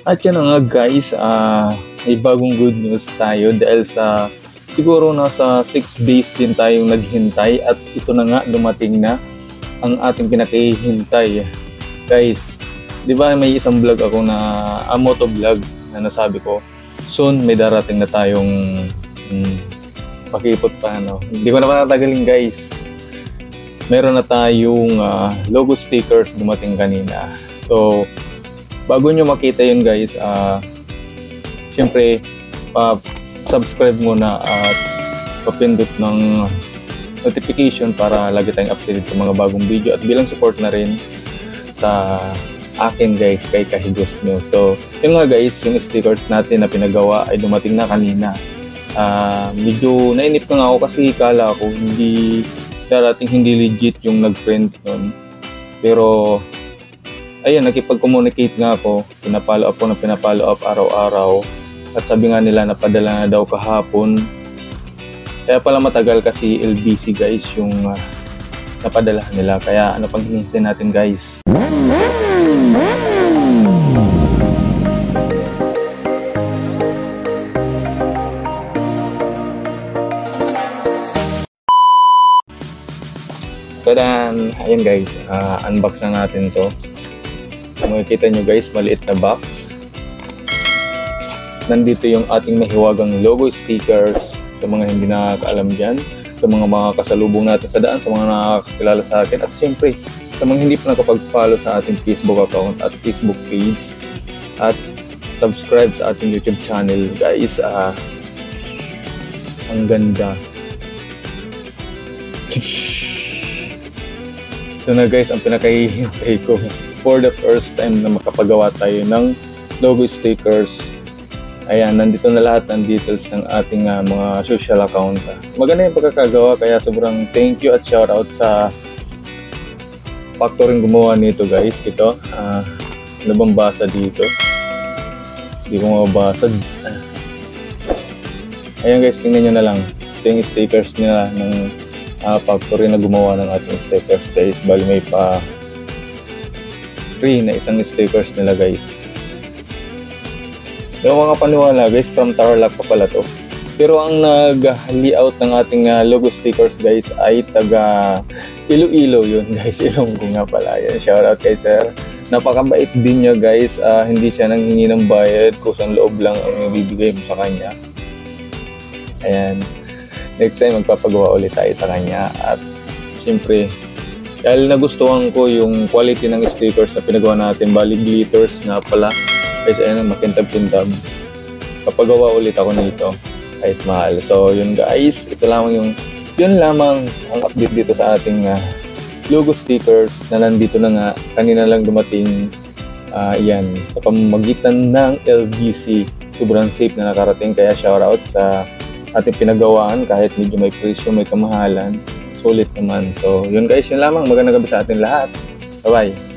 At yan na nga guys, may bagong good news tayo dahil sa siguro nasa 6 days din tayong naghintay at ito na nga dumating na ang ating pinakihintay. Guys, di ba may isang vlog ako na moto vlog na nasabi ko soon may darating na tayong pakipot pa Hindi ko na patatagalin guys. Meron na tayong logo stickers dumating kanina. So bago nyo makita yun guys, syempre subscribe muna at papindot ng notification para lagi tayong updated sa mga bagong video at bilang support na rin sa akin guys kay Kahigos nyo. So yun nga guys, yung stickers natin na pinagawa ay dumating na kanina. Medyo nainip na nga ako kasi kala ko hindi legit yung nag-print nun, pero ayun, nakipag-communicate nga ako, pinapalo up araw-araw at sabi nga nila napadala na daw kahapon. Kaya pala matagal kasi LBC guys yung napadala nila, kaya ano pang hinihintay natin guys? Tadan! Ayan guys, unbox na natin to. Makikita nyo guys, maliit na box. Nandito yung ating mahiwagang logo stickers sa mga hindi nakakaalam dyan, sa mga kasalubong natin sa daan, sa mga nakakakilala sa akin, at siyempre sa mga hindi pa nakapag-follow sa ating Facebook account at Facebook page at subscribe sa ating YouTube channel guys. Ang ganda. Ito na guys ang pinakahihintay ko. For the first time na makapagawa tayo ng logo stickers. Ayan, nandito na lahat ng details ng ating mga social account. Maganda yung pagkakagawa, kaya sobrang thank you at shout out sa factory gumawa nito guys. Ito, ano bang basa dito? Hindi ko mabasa. Ayan guys, tingnan nyo na lang. Ito yung stickers nila ng factory na gumawa ng ating stickers guys. Bali may pa free na isang stickers nila guys. Yung mga paniwala guys, from Tarlac pa pala to. Pero ang nag-layout ng ating logo stickers guys ay taga Iloilo yun guys. Ilonggo nga pala yan. Shoutout kay sir. Napakabait din niya guys. Hindi siya nanghingi ng bayad, kusang loob lang ang bibigay mo sa kanya. Ayan. Next time magpapagawa ulit tayo sa kanya. At siyempre dahil nagustuhan ko yung quality ng stickers na pinagawa natin, bali glitters nga pala guys, ayan, makintab-kintab. Papagawa ulit ako nito kahit mahal. So yun guys, yun lamang ang update dito sa ating logo stickers na nandito na nga, kanina lang dumating. Yan, sa pamamagitan ng LBC, sobrang safe na nakarating, kaya shoutout sa ating pinagawaan. Kahit medyo may presyo, may kamahalan, sulit naman. So yun guys, yun lamang. Magandang gabi sa atin lahat. Bye bye.